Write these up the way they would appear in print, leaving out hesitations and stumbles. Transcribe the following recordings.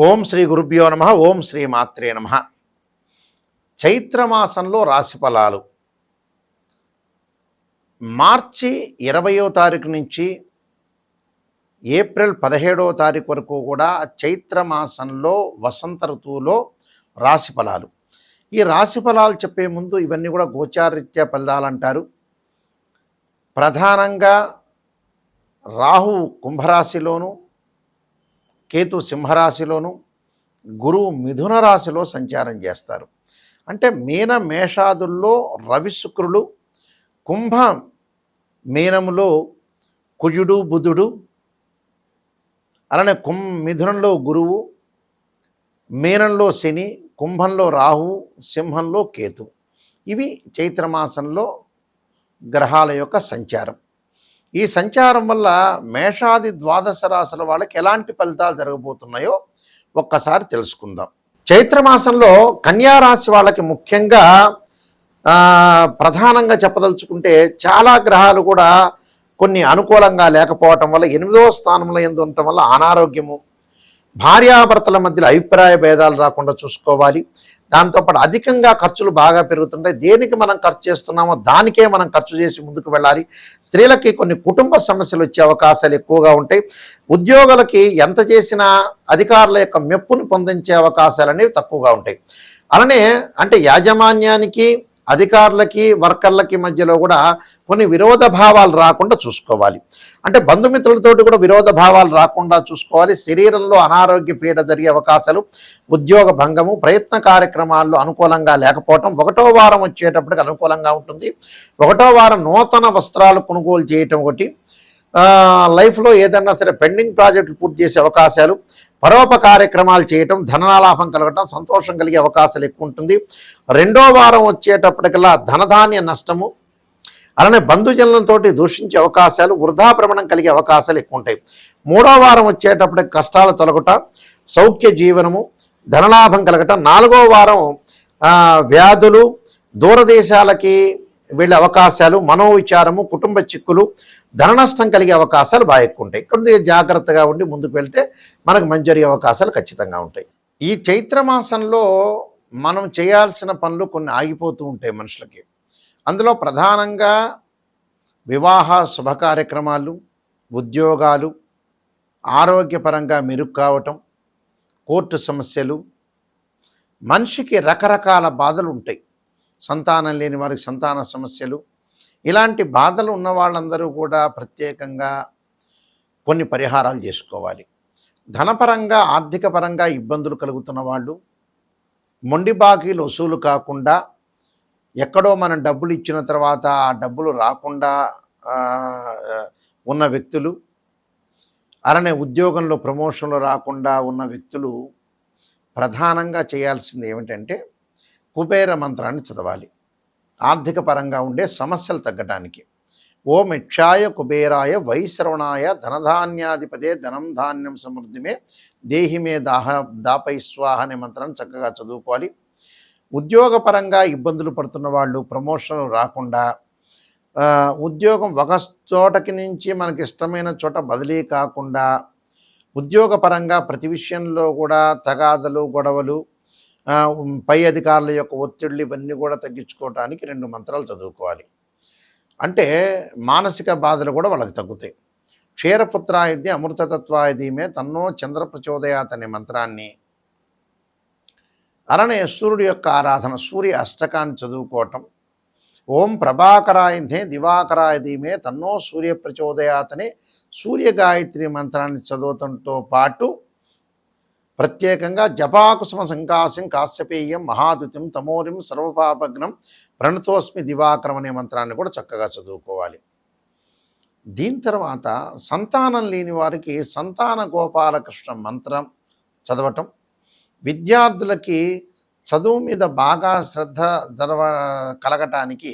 ఓం శ్రీ గురుభ్యో నమ. ఓం శ్రీ మాత్రే నమ. చైత్రమాసంలో రాశిఫలాలు మార్చి 20వ తారీఖు నుంచి ఏప్రిల్ 17వ తారీఖు వరకు కూడా చైత్రమాసంలో వసంత ఋతువులో రాశిఫలాలు. ఈ రాశిఫలాలు చెప్పే ముందు ఇవన్నీ కూడా గోచారరీత్యా ఫలితాలంటారు. ప్రధానంగా రాహు కుంభరాశిలోను, కేతు సింహరాశిలోను, గురువు మిథున రాశిలో సంచారం చేస్తారు. అంటే మీన మేషాదుల్లో రవి శుక్రులు, కుంభ మీనములో కుజుడు బుధుడు, అలానే మిథునంలో గురువు, మీనంలో శని, కుంభంలో రాహు, సింహంలో కేతు. ఇవి చైత్రమాసంలో గ్రహాల యొక్క సంచారం. ఈ సంచారం వల్ల మేషాది ద్వాదశ రాశుల వాళ్ళకి ఎలాంటి ఫలితాలు జరగబోతున్నాయో ఒక్కసారి తెలుసుకుందాం. చైత్రమాసంలో కన్యారాశి వాళ్ళకి ముఖ్యంగా ప్రధానంగా చెప్పదలుచుకుంటే చాలా గ్రహాలు కూడా కొన్ని అనుకూలంగా లేకపోవటం వల్ల 8వ స్థానంలో ఎందు ఉండటం వల్ల అనారోగ్యము, భార్యాభర్తల మధ్యలో అభిప్రాయ భేదాలు రాకుండా చూసుకోవాలి. దాంతోపాటు అధికంగా ఖర్చులు బాగా పెరుగుతుంటాయి. దేనికి మనం ఖర్చు చేస్తున్నామో దానికే మనం ఖర్చు చేసి ముందుకు వెళ్ళాలి. స్త్రీలకి కొన్ని కుటుంబ సమస్యలు వచ్చే అవకాశాలు ఎక్కువగా ఉంటాయి. ఉద్యోగులకి ఎంత చేసినా అధికారుల యొక్క మెప్పును పొందించే అవకాశాలు అనేవి తక్కువగా ఉంటాయి. అలానే అంటే యాజమాన్యానికి, అధికారులకి, వర్కర్లకి మధ్యలో కూడా కొన్ని విరోధ భావాలు రాకుండా చూసుకోవాలి. అంటే బంధుమిత్రులతోటి కూడా విరోధ భావాలు రాకుండా చూసుకోవాలి. శరీరంలో అనారోగ్య పీడ జరిగే అవకాశాలు, ఉద్యోగ భంగము, ప్రయత్న కార్యక్రమాల్లో అనుకూలంగా లేకపోవటం. 1వ వారం వచ్చేటప్పటికి అనుకూలంగా ఉంటుంది. 1వ వారం నూతన వస్త్రాలు కొనుగోలు చేయటం ఒకటి, లైఫ్లో ఏదన్నా సరే పెండింగ్ ప్రాజెక్టులు పూర్తి చేసే అవకాశాలు, పరోప కార్యక్రమాలు చేయటం, ధనలాభం కలగటం, సంతోషం కలిగే అవకాశాలు ఎక్కువ ఉంటుంది. 2వ వారం వచ్చేటప్పటికల్లా ధనధాన్య నష్టము, అలానే బంధుజనులతోటి దూషించే అవకాశాలు, వృధా భ్రమణం కలిగే అవకాశాలు ఎక్కువ ఉంటాయి. 3వ వారం వచ్చేటప్పటికి కష్టాలు తొలగుట, సౌఖ్య జీవనము, ధనలాభం కలగటం. 4వ వారం వ్యాధులు, దూరదేశాలకి వెళ్ళే అవకాశాలు, మనోవిచారము, కుటుంబ చిక్కులు, ధన నష్టం కలిగే అవకాశాలు బాగా ఎక్కువ ఉంటాయి. కొద్దిగా జాగ్రత్తగా ఉండి ముందుకు వెళ్తే మనకు మంచి జరిగే అవకాశాలు ఖచ్చితంగా ఉంటాయి. ఈ చైత్రమాసంలో మనం చేయాల్సిన పనులు కొన్ని ఆగిపోతూ ఉంటాయి మనుషులకి. అందులో ప్రధానంగా వివాహ శుభ కార్యక్రమాలు, ఉద్యోగాలు, ఆరోగ్యపరంగా మెరుగు కావటం, కోర్టు సమస్యలు, మనిషికి రకరకాల బాధలు ఉంటాయి. సంతానం లేని వారికి సంతాన సమస్యలు, ఇలాంటి బాధలు ఉన్న వాళ్ళందరూ కూడా ప్రత్యేకంగా కొన్ని పరిహారాలు చేసుకోవాలి. ధనపరంగా, ఆర్థిక పరంగా ఇబ్బందులు కలుగుతున్న వాళ్ళు, మొండి బాకీలు వసూలు కాకుండా, ఎక్కడో మనం డబ్బులు ఇచ్చిన తర్వాత ఆ డబ్బులు రాకుండా ఉన్న వ్యక్తులు, అలానే ఉద్యోగంలో ప్రమోషన్లు రాకుండా ఉన్న వ్యక్తులు ప్రధానంగా చేయాల్సింది ఏమిటంటే కుబేర మంత్రాన్ని చదవాలి. ఆర్థిక పరంగా ఉండే సమస్యలు తగ్గడానికి. ఓం యక్షాయ కుబేరాయ వైశ్రవణాయ ధనధాన్యాధిపతే ధనం ధాన్యం సమృద్ధిమే దేహిమే దాపై స్వాహ అనే మంత్రాన్ని చక్కగా చదువుకోవాలి. ఉద్యోగపరంగా ఇబ్బందులు పడుతున్న వాళ్ళు, ప్రమోషన్లు రాకుండా, ఉద్యోగం ఒక చోటకి నుంచి మనకి ఇష్టమైన చోట బదిలీ కాకుండా, ఉద్యోగపరంగా ప్రతి విషయంలో కూడా తగాదలు, గొడవలు, పై అధికారుల యొక్క ఒత్తిళ్ళు ఇవన్నీ కూడా తగ్గించుకోవడానికి 2 మంత్రాలు చదువుకోవాలి. అంటే మానసిక బాధలు కూడా వాళ్ళకి తగ్గుతాయి. క్షీరపుత్రాయుధి అమృతతత్వాయుధీమే తన్నో చంద్ర ప్రచోదయాత్ అనే మంత్రాన్ని, అలానే సూర్యుడి యొక్క ఆరాధన, సూర్య అష్టకాన్ని చదువుకోవటం. ఓం ప్రభాకరాయుధే దివాకరాయుధీమే తన్నో సూర్య ప్రచోదయాత్ అనే సూర్య గాయత్రి మంత్రాన్ని చదవటంతో పాటు ప్రత్యేకంగా జపాకుసుమ సంకాశం కాశ్యపేయం మహాదుతిం తమోరిం సర్వపాపగ్నం ప్రణతోస్మి దివాకరం అనే మంత్రాన్ని కూడా చక్కగా చదువుకోవాలి. దీని తర్వాత సంతానం లేని వారికి సంతాన గోపాలకృష్ణ మంత్రం చదవటం, విద్యార్థులకి చదువు మీద బాగా శ్రద్ధ కలగటానికి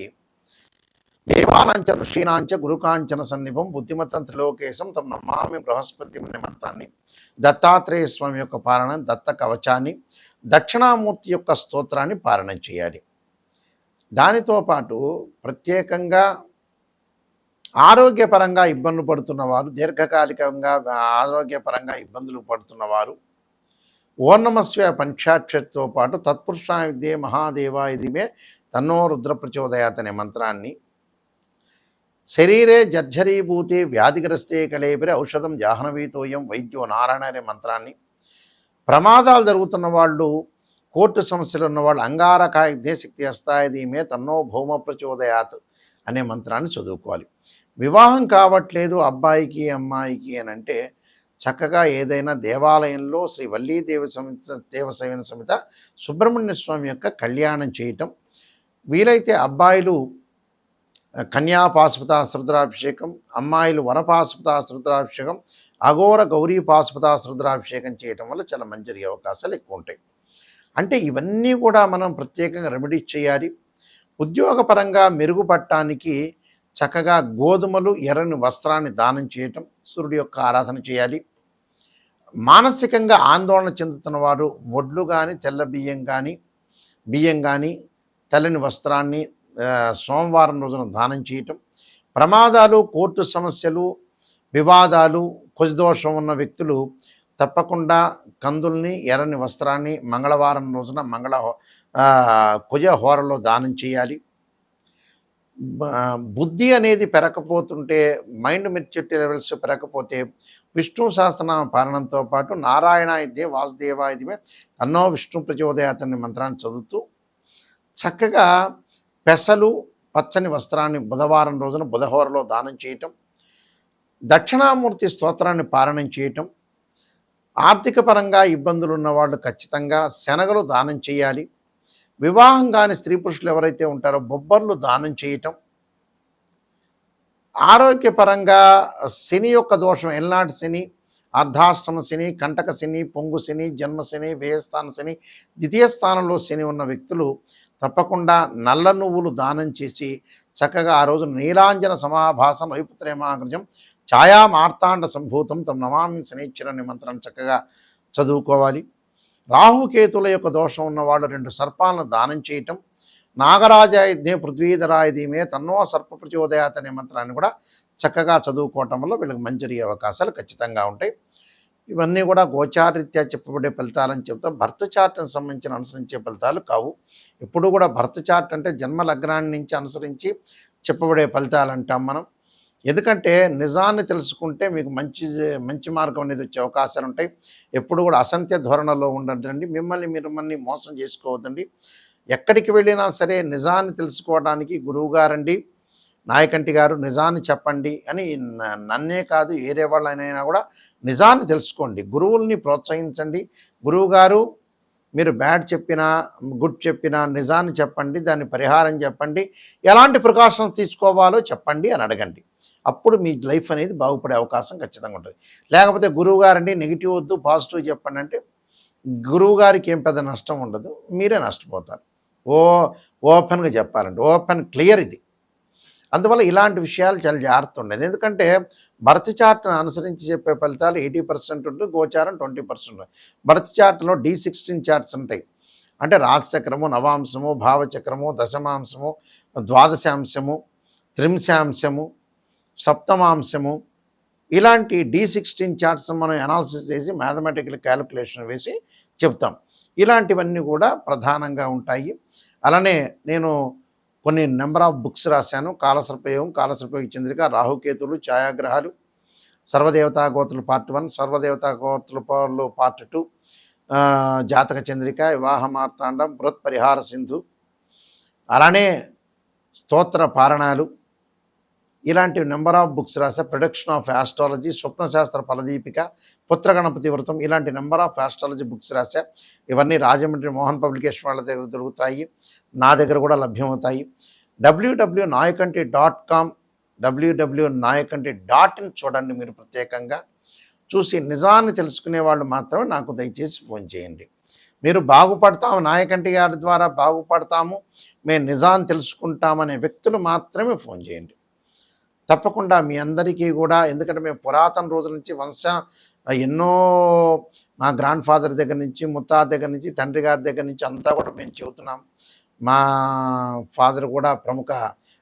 దేవానాంచ ఋషీనాంచ గురుకాంచన సన్నిభం బుద్ధిమత్తం త్రిలోకేశం తమ నమామి బృహస్పతి అనే మంత్రాన్ని, దత్తాత్రేయ స్వామి యొక్క పారాయణం, దత్త కవచాన్ని, దక్షిణామూర్తి యొక్క స్తోత్రాన్ని పారాయణం చేయాలి. దానితో పాటు ప్రత్యేకంగా ఆరోగ్యపరంగా ఇబ్బందులు పడుతున్నవారు, దీర్ఘకాలికంగా ఆరోగ్యపరంగా ఇబ్బందులు పడుతున్నవారు, ఓర్ణమస్వ పంచాక్షరితో పాటు తత్పురుషాయ విద్యే మహాదేవాయ దిమే తన్నో రుద్ర ప్రచోదయాత్ అనే మంత్రాన్ని, శరీరే జర్జరీభూతే వ్యాధిగ్రస్తే కళేబరి ఔషధం జాహ్నవీతోయం వైద్యో నారాయణ అనే మంత్రాన్ని, ప్రమాదాలు జరుగుతున్న వాళ్ళు, కోర్టు సమస్యలు ఉన్నవాళ్ళు అంగారకాయ శక్తి హస్తాయ ధీమే తన్నో భౌమ ప్రచోదయాత్ అనే మంత్రాన్ని చదువుకోవాలి. వివాహం కావట్లేదు అబ్బాయికి అమ్మాయికి అని అంటే చక్కగా ఏదైనా దేవాలయంలో శ్రీ వల్లీ దేవసేన సమేత సుబ్రహ్మణ్య స్వామి యొక్క కళ్యాణం చేయటం, వీలైతే అబ్బాయిలు కన్యాపాశుపత రుద్రాభిషేకం, అమ్మాయిలు వరపాశుపత రుద్రాభిషేకం, అఘోర గౌరీ పాశుపత రుద్రాభిషేకం చేయటం వల్ల చాలా మంచి జరిగే అవకాశాలు ఎక్కువ ఉంటాయి. అంటే ఇవన్నీ కూడా మనం ప్రత్యేకంగా రెమెడీ చేయాలి. ఉద్యోగపరంగా మెరుగుపడటానికి చక్కగా గోధుమలు, ఎర్రని వస్త్రాన్ని దానం చేయటం, సూర్యుడి యొక్క ఆరాధన చేయాలి. మానసికంగా ఆందోళన చెందుతున్న వారు వడ్లు కానీ, తెల్ల బియ్యం కానీ, తెల్లని వస్త్రాన్ని సోమవారం రోజున దానం చేయటం, ప్రమాదాలు, కోర్టు సమస్యలు, వివాదాలు, కుజదోషం ఉన్న వ్యక్తులు తప్పకుండా కందుల్ని, ఎర్రని వస్త్రాన్ని మంగళవారం రోజున కుజ హోరలో దానం చేయాలి. బుద్ధి అనేది పెరగకపోతుంటే, మైండ్ మెచ్యూరిటీ లెవెల్స్ పెరగకపోతే విష్ణు సహస్రనామ పాలనంతో పాటు నారాయణాయుధ్యే వాసుదేవాయుధ్యే తన్నో విష్ణు ప్రచోదయాత్ అనే మంత్రాన్ని చదువుతూ చక్కగా పెసలు, పచ్చని వస్త్రాన్ని బుధవారం రోజున బుధహోరలో దానం చేయటం, దక్షిణామూర్తి స్తోత్రాన్ని పారాయణం చేయటం, ఆర్థిక పరంగా ఇబ్బందులు ఉన్నవాళ్ళు ఖచ్చితంగా శనగలు దానం చేయాలి. వివాహం కాని స్త్రీ పురుషులు ఎవరైతే ఉంటారో బొబ్బర్లు దానం చేయటం, ఆరోగ్యపరంగా శని యొక్క దోషం, ఎల్నాటి శని, అర్ధాష్టమ శని, కంటక శని, పొంగు శని, జన్మ శని, వ్యయస్థాన శని, ద్వితీయ స్థానంలో శని ఉన్న వ్యక్తులు తప్పకుండా నల్ల నువ్వులు దానం చేసి చక్కగా ఆ రోజు నీలాంజన సమాభాసం వైపుత్రేమాగ్రజం ఛాయా మార్తాండ సంభూతం తమ నమామి శనైశ్వరుని మంత్రాన్ని చక్కగా చదువుకోవాలి. రాహుకేతుల యొక్క దోషం ఉన్నవాళ్ళు 2 సర్పాలను దానం చేయటం, నాగరాజాయుధ్యే పృథ్వీధరాయ ధీమే తన్నో సర్ప ప్రచోదయాత్ అనే మంత్రాన్ని కూడా చక్కగా చదువుకోవటం వల్ల వీళ్ళకి మంచి జరిగే అవకాశాలు ఖచ్చితంగా ఉంటాయి. ఇవన్నీ కూడా గోచారరీత్యా చెప్పబడే ఫలితాలని చెప్తాం. భర్త చార్ట్ని సంబంధించిన అనుసరించే ఫలితాలు కావు. ఎప్పుడు కూడా భర్త చార్ట్ అంటే జన్మ లగ్నాన్ని నుంచి అనుసరించి చెప్పబడే ఫలితాలు అంటాం మనం. ఎందుకంటే నిజాన్ని తెలుసుకుంటే మీకు మంచి మార్గం అనేది వచ్చే అవకాశాలు ఉంటాయి. ఎప్పుడు కూడా అసంత్య ధోరణలో ఉండద్దండి. మిమ్మల్ని మోసం చేసుకోవద్దండి. ఎక్కడికి వెళ్ళినా సరే నిజాన్ని తెలుసుకోవడానికి గురువుగారండి, నాయకంటి గారు నిజాన్ని చెప్పండి అని నన్నే కాదు వేరే వాళ్ళైనా కూడా నిజాన్ని తెలుసుకోండి. గురువుల్ని ప్రోత్సహించండి. గురువుగారు మీరు బ్యాడ్ చెప్పినా గుడ్ చెప్పినా నిజాన్ని చెప్పండి, దాన్ని పరిహారం చెప్పండి, ఎలాంటి ప్రికాషన్స్ తీసుకోవాలో చెప్పండి అని అడగండి. అప్పుడు మీ లైఫ్ అనేది బాగుపడే అవకాశం ఖచ్చితంగా ఉంటుంది. లేకపోతే గురువుగారండి నెగిటివ్ వద్దు పాజిటివ్ చెప్పండి అంటే గురువుగారికి ఏం పెద్ద నష్టం ఉండదు, మీరే నష్టపోతారు. ఓపెన్గా చెప్పాలండి, ఓపెన్ క్లియర్ ఇది. అందువల్ల ఇలాంటి విషయాలు చాలా జాగ్రత్త ఉండేది. ఎందుకంటే భర్త చార్ట్ను అనుసరించి చెప్పే ఫలితాలు 80% ఉంటుంది, గోచారం 20%. భర్త చార్ట్లో D16 చార్ట్స్ ఉంటాయి. అంటే రాశిచక్రము, నవాంశము, భావచక్రము, దశమాంశము, ద్వాదశాంశము, త్రింశాంశము, సప్తమాంశము, ఇలాంటి D16 చార్ట్స్ మనం అనాలిసిస్ చేసి మ్యాథమెటికల్ క్యాలిక్యులేషన్ వేసి చెప్తాం. ఇలాంటివన్నీ కూడా ప్రధానంగా ఉంటాయి. అలానే నేను కొన్ని నెంబర్ ఆఫ్ బుక్స్ రాశాను. కాలసర్పయోగం, కాలసర్పయోగ చంద్రిక, రాహుకేతులు, ఛాయాగ్రహాలు, సర్వదేవతా గోత్రులు పార్ట్ 1, సర్వదేవతా గోత్రుల పార్ట్ 2, జాతక చంద్రిక, వివాహ మార్తాండం, బృహత్ పరిహార సింధు, అలానే స్తోత్ర పారణాలు, ఇలాంటి నెంబర్ ఆఫ్ బుక్స్ రాసా. ప్రొడక్షన్ ఆఫ్ ఆస్ట్రాలజీ, స్వప్నశాస్త్ర ఫలదీపిక, పుత్రగణపతి వ్రతం, ఇలాంటి నెంబర్ ఆఫ్ ఆస్ట్రాలజీ బుక్స్ రాసా. ఇవన్నీ రాజమండ్రి మోహన్ పబ్లికేషన్ వాళ్ళ దగ్గర దొరుకుతాయి, నా దగ్గర కూడా లభ్యమవుతాయి. www.nayakanti.com, www.nayakanti.in చూడండి. మీరు ప్రత్యేకంగా చూసి నిజాన్ని తెలుసుకునే వాళ్ళు మాత్రమే నాకు దయచేసి ఫోన్ చేయండి. మీరు బాగుపడతాము, నాయకంటి గారి ద్వారా బాగుపడతాము, మేము నిజాన్ని తెలుసుకుంటామనే వ్యక్తులు మాత్రమే ఫోన్ చేయండి. తప్పకుండా మీ అందరికీ కూడా, ఎందుకంటే మేము పురాతన రోజుల నుంచి ఎన్నో మా గ్రాండ్ ఫాదర్ దగ్గర నుంచి, ముత్తాత దగ్గర నుంచి, తండ్రి గారి దగ్గర నుంచి అంతా కూడా మేము చెబుతున్నాం. మా ఫాదర్ కూడా ప్రముఖ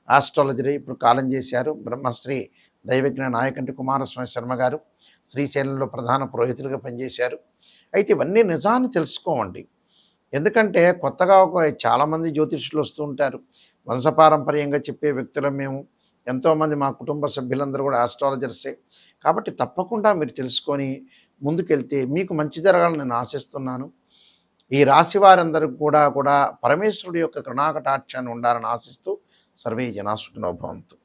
ఆస్ట్రాలజీ, ఇప్పుడు కాలం చేశారు. బ్రహ్మశ్రీ దైవజ్ఞ నాయకంటి కుమారస్వామి శర్మ గారు శ్రీశైలంలో ప్రధాన పురోహితులుగా పనిచేశారు. అయితే ఇవన్నీ నిజాన్ని తెలుసుకోవండి. ఎందుకంటే కొత్తగా చాలామంది జ్యోతిష్యులు వస్తూ ఉంటారు. వంశపారంపర్యంగా చెప్పే వ్యక్తులం మేము. ఎంతోమంది మా కుటుంబ సభ్యులందరూ కూడా ఆస్ట్రాలజర్సే. కాబట్టి తప్పకుండా మీరు తెలుసుకొని ముందుకెళ్తే మీకు మంచి జరగాలని నేను ఆశిస్తున్నాను. ఈ రాశి వారందరికి కూడా పరమేశ్వరుడి యొక్క కరుణాకటాక్షాన్ని ఉండాలని ఆశిస్తూ సర్వే జనా సుఖినో భవంతు.